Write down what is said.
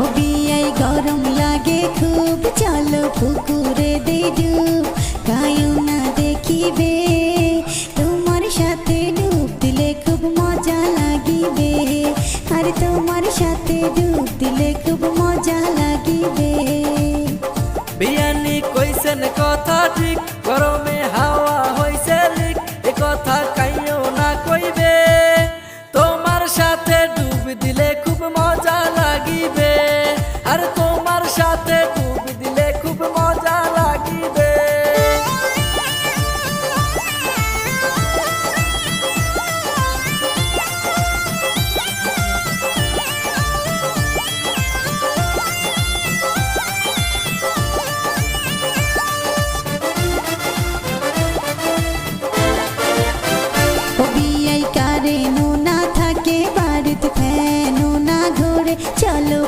ও বিয়াই গরম লাগে খুব, চলো পুকুরে দে ডুব। কায়ো না দেখিবে, তোমার সাথে ডুব দিলে খুব মজা লাগিবে। আর তোমার সাথে ডুব দিলে খুব মজা লাগিবে। বিয়ানি কইছেন কথা ঠিক, গরমে হাওয়া হইছে লিক, এ কথা কাইও না কইবে। তোমার সাথে ডুব দিলে খুব মজা লাগিবে, আর তোমার সাথে ডুব দিলে খুব মজা লাগিবে। ও বিয়াই কারেন্টও না থাকে, বাড়িতে ফ্যানও না ঘোরে, চলো